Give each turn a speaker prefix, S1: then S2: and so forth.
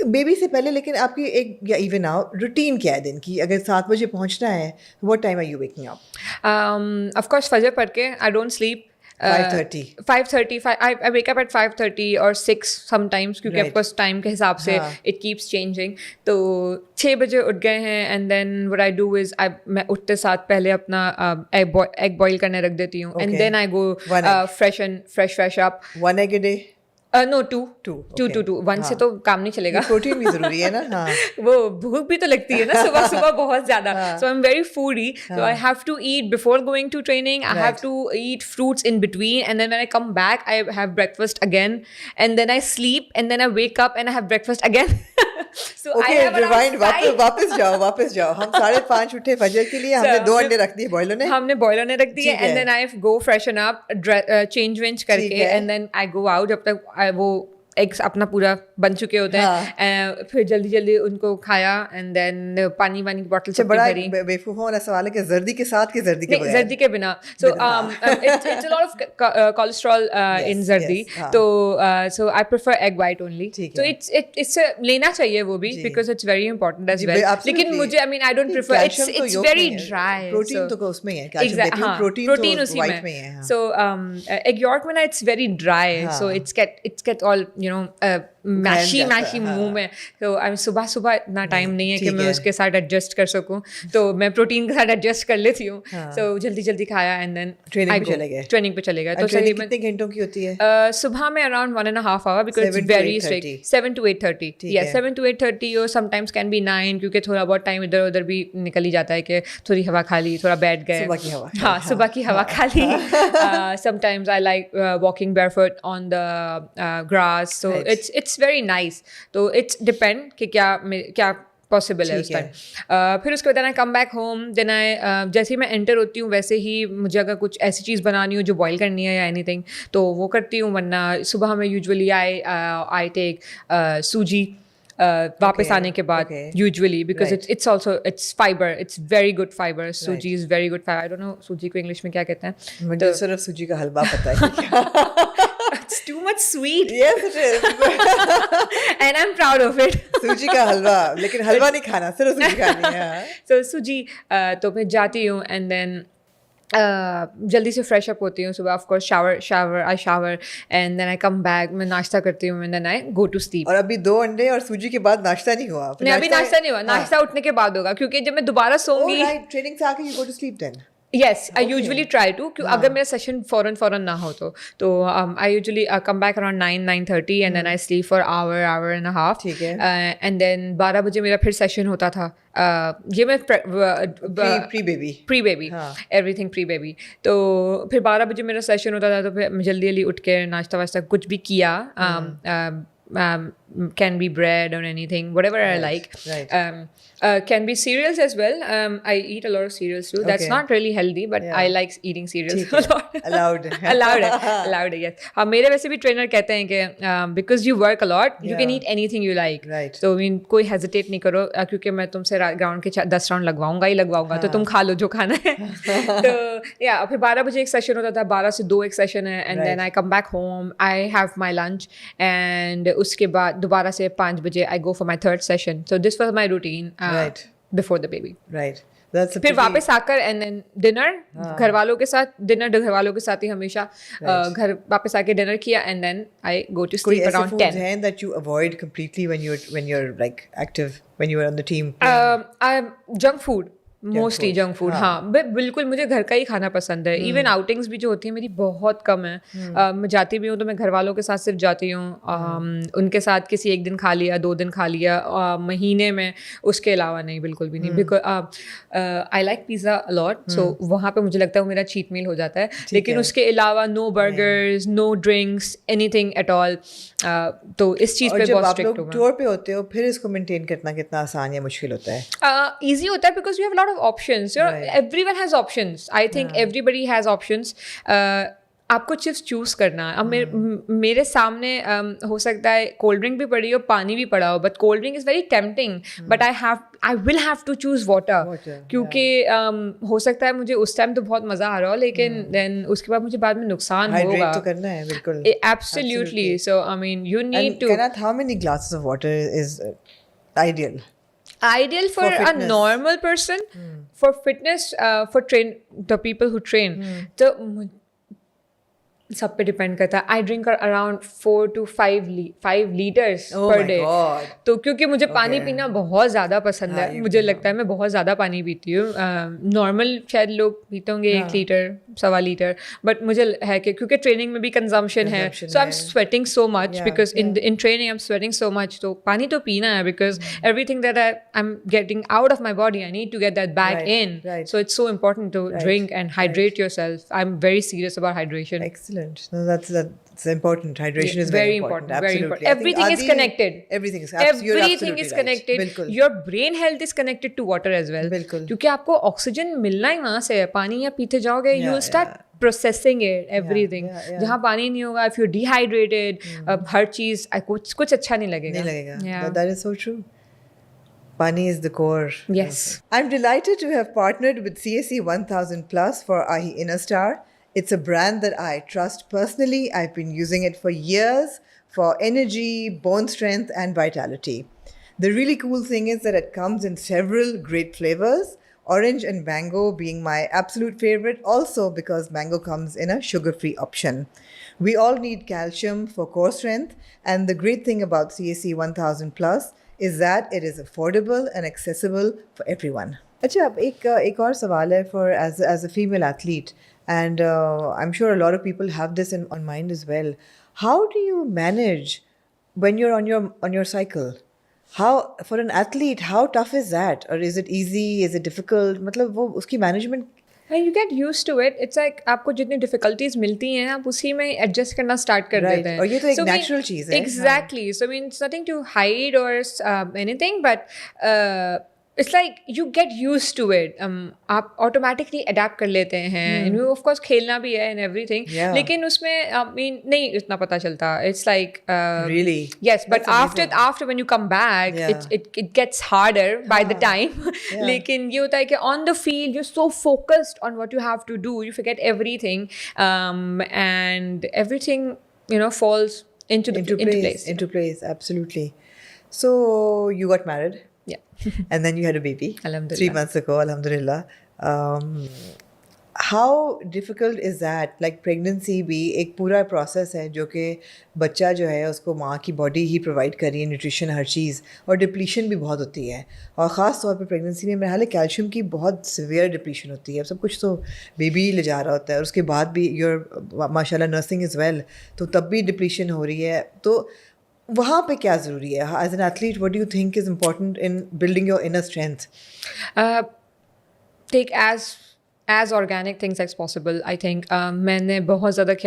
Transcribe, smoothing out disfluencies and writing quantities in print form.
S1: Baby से पहले लेकिन आपकी एक या इवन नाउ रूटीन क्या है दिन की? अगर 7 बजे पहुंचना है, what time are you waking up?
S2: Of course, फजर पढ़ के I don't sleep.
S1: 5:30.
S2: 5:30. I wake up at 5:30 or 6 sometimes क्योंकि
S1: Right.
S2: of course टाइम के हिसाब से
S1: हाँ.
S2: it keeps changing. तो 6 बजे उठ गए हैं and then what I do is मैं उठते साथ पहले अपना egg boil करने रख देती हूँ and
S1: Okay.
S2: then I go
S1: One egg.
S2: fresh up.
S1: 1 egg a day?
S2: No, two.
S1: Okay.
S2: Two. One से
S1: हाँ.
S2: तो काम नहीं चलेगा.
S1: प्रोटीन भी जरूरी है ना. हाँ.
S2: वो भूख भी तो लगती है ना सुबह सुबह बहुत ज़्यादा.
S1: हाँ.
S2: So I'm very foodie. So I have to eat before going to training. I have to eat fruits in between, and then when I come back, I have breakfast again, and then I sleep, and then I wake up and I have breakfast again. So
S1: Okay,
S2: I have
S1: rewind.
S2: around
S1: वापस जाओ. हम 5:30 उठे फजर के लिए. हमने 2 अंडे रख दिए बॉयलर ने.
S2: हमने बॉयलर ने रख दिए and then I go freshen up, change करके and then I go out जब तक वो एग्स अपना पूरा बन चुके होते हैं. फिर जल्दी जल्दी उनको खाया एंड देन पानी वानी की बोतल से भरी.
S1: बेवकूफ़ों वाला सवाल है कि जर्दी के साथ कि जर्दी के बगैर?
S2: जर्दी के बिना. So it's a lot of cholesterol in जर्दी. तो so I prefer egg white only. तो इट्स लेना चाहिए वो भी because it's very important as well. लेकिन मुझे I mean I don't prefer it's very dry.
S1: Protein तो उसमें है. प्रोटीन उसी में है.
S2: सो एग यॉर्क में ना it's very dry. So it's get all meshy मुंह में. तो आई सुबह इतना टाइम नहीं है कि मैं उसके साथ एडजस्ट कर सकूं. तो मैं प्रोटीन के साथ एडजस्ट कर लेती हूँ. सो जल्दी खाया एंड देन ट्रेनिंग पे चले गए. तो सही में
S1: कितने घंटों की होती है?
S2: सुबह में around 1.5 hour because it's very strict. 7 to 8:30. Yeah, 7 to 8:30 or sometimes can be 9 क्योंकि थोड़ा बहुत टाइम इधर उधर भी निकल ही जाता है कि थोड़ी हवा खा ली, थोड़ा बैठ गए.
S1: सुबह की हवा.
S2: हाँ, सुबह की हवा खा ली. Sometimes I like walking barefoot on the grass. So it's very nice. तो it's depend कि क्या पॉसिबल है उस टाइम. फिर उसके बाद आई कम बैक होम. देन जैसे ही मैं एंटर होती हूँ वैसे ही मुझे अगर कुछ ऐसी चीज़ बनानी हो जो बॉईल करनी है या एनीथिंग तो वो करती हूँ. वरना सुबह में यूजुअली आई टेक सूजी वापस आने के बाद usually because it's fibre. It's very good fibre. Suji is very good fibre. I don't know suji को इंग्लिश में क्या कहते हैं.
S1: मुझे सिर्फ सूजी का हलवा पता है.
S2: It's too much sweet.
S1: Yes, it is.
S2: And I'm proud of it.
S1: सूजी का हलवा. लेकिन हलवा नहीं खाना, सिर्फ सूजी खानी है.
S2: So सूजी तो मैं जाती हूँ and then जल्दी से फ्रेश अप होती हूँ सुबह. Of course shower and then I come back. मैं नाश्ता करती हूँ and then I go to sleep.
S1: और अभी 2 अंडे और सूजी के बाद नाश्ता नहीं हुआ?
S2: नहीं, अभी नाश्ता नहीं हुआ. नाश्ता उठने के बाद होगा क्योंकि जब मैं दोबारा सोऊंगी.
S1: ट्रेनिंग से आके you go to sleep then?
S2: Yes, I usually try to. अगर मेरा सेशन फौरन ना हो तो I usually come back around 9:30 and then I sleep for hour and a half.
S1: ठीक है.
S2: And then 12 बजे मेरा फिर सेशन होता था. ये मैं pre baby everything pre baby. तो फिर 12 बजे मेरा सेशन होता था तो फिर जल्दी उठ के नाश्ता वाश्ता कुछ भी किया. Can be bread or anything, whatever I like. Can be cereals as well. I eat a lot of cereals too. That's not really healthy, but I like eating cereals a lot. Allowed है, yes. हाँ, मेरे वैसे भी trainer कहते हैं कि because you work a lot, you can eat anything you like. So I mean, कोई hesitate नहीं करो क्योंकि मैं तुमसे ग्राउंड के 10 राउंड लगवाऊंगा तो तुम खा लो जो खाना है. तो या फिर 12 बजे एक सेशन होता था. 12 से 2 एक सेशन है and then I come back home. I have my lunch and उसके बाद दोबारा से 5 बजे I go for my 3rd session. So this was my routine before the baby. फिर वापस आकर and then dinner घर वालों के साथ ही हमेशा घर वापस आके डिनर किया and then I go to sleep around 10.
S1: कोई ऐसे foods हैं that you avoid completely when you're like active, when you are on the team?
S2: Junk food. Mostly junk food. हाँ, बिल्कुल मुझे घर का ही खाना पसंद है. इवन आउटिंग्स भी जो होती है मेरी बहुत कम है. मैं जाती भी हूँ तो मैं घर वालों के साथ सिर्फ जाती हूँ. उनके साथ किसी एक दिन खा लिया, 2 दिन खा लिया महीने में. उसके अलावा नहीं, बिल्कुल भी नहीं. Because I like pizza a lot. So वहाँ पे मुझे लगता है मेरा चीट मील हो जाता है. लेकिन उसके अलावा no burgers, no drinks, anything at all. तो इस चीज़ पे बहुत स्ट्रिक्ट हूँ.
S1: टूर पे होते हो फिर इसको मेंटेन करना कितना आसान या मुश्किल होता है?
S2: ईजी होता है because you have lot of options. Everyone has options. I think everybody has options. आपको चिप्स चूज करना है. अब मेरे सामने हो सकता है कोल्ड ड्रिंक भी पड़ी हो, पानी भी पड़ा हो, but cold drink is very tempting, but I will have to choose water, क्योंकि हो सकता है मुझे उस टाइम तो बहुत मजा आ रहा हो, लेकिन देन उसके बाद मुझे बाद में नुकसान होगा.
S1: तो करना है बिल्कुल.
S2: Absolutely. So I mean you need to.
S1: Kanath, how many glasses of water is ideal?
S2: Ideal for a normal person. For fitness, for the people who train. So सब पे डिपेंड करता है. I drink around 4 to 5 litres per day. तो क्योंकि मुझे पानी पीना बहुत ज़्यादा पसंद है, मुझे लगता है मैं बहुत ज़्यादा पानी पीती हूँ. नॉर्मल शायद लोग पीते होंगे 1 लीटर 1.25 लीटर, बट मुझे है कि क्योंकि ट्रेनिंग में भी कंजम्पशन है, so I am sweating so much because in training I am sweating so much. तो पानी तो पीना है because everything that I am getting out of my body I need to get that back in. So it's so important to drink and hydrate yourself. I am very serious about hydration.
S1: No, that's important. Hydration is very important.
S2: Very important. Everything is connected.
S1: Everything is
S2: connected.
S1: Bilkul.
S2: Your brain health is connected to water as well.
S1: बिल्कुल.
S2: क्योंकि आपको oxygen मिलना ही वहाँ से है. पानी या पीते जाओगे, you will start processing it, everything. जहाँ पानी नहीं होगा, if you're dehydrated, हर चीज कुछ अच्छा नहीं लगेगा.
S1: That is so true. Pani is the core.
S2: Yes.
S1: I'm delighted to have partnered with CSE 1000 Plus for AHI InnerStar. It's a brand that I trust personally. I've been using it for years for energy, bone strength, and vitality. The really cool thing is that it comes in several great flavors, orange and mango being my absolute favorite, also because mango comes in a sugar-free option. We all need calcium for core strength, and the great thing about CSE 1000 Plus is that it is affordable and accessible for everyone. अच्छा, अब एक और सवाल है for as a female athlete. And I'm sure a lot of people have this on mind as well. How do you manage when you're on your cycle? How, for an athlete, how tough is that? Or is it easy? Is it difficult? मतलब वो उसकी management.
S2: And you get used to it. It's like आपको जितनी difficulties मिलती हैं, आप उसी में adjust करना start कर देते हैं.
S1: और ये तो एक natural चीज़ है.
S2: Exactly. So I mean, it's nothing to hide or anything, but it's like you get used to it. आप automatically adapt कर लेते हैं. Of course खेलना भी है and everything. लेकिन उसमें I mean नहीं इतना पता चलता. It's like
S1: really.
S2: Yes, but after when you come back, it gets harder by the time. लेकिन ये होता है कि on the field you're so focused on what you have to do, you forget everything, and everything falls into place.
S1: Into place, absolutely. So you got married.
S2: Yeah.
S1: And then you had a baby.
S2: Alhamdulillah.
S1: 3 months ago, alhamdulillah. How difficult is that? Like pregnancy भी एक पूरा process है जो कि बच्चा जो है उसको माँ की body ही provide कर रही है, nutrition हर चीज़, और depletion भी बहुत होती है. और ख़ास तौर पे pregnancy में मेरे हाल कैल्शियम की बहुत severe depletion होती है. सब कुछ तो बेबी ले जा रहा होता है और उसके बाद भी you're माशाल्लाह nursing as well, तो तब भी depletion हो रही है. तो वहाँ पे क्या ज़रूरी है? As an athlete, what do you think is important in building your inner strength?
S2: Take as organic things as possible, I think. मैंने बहुत ज़्यादा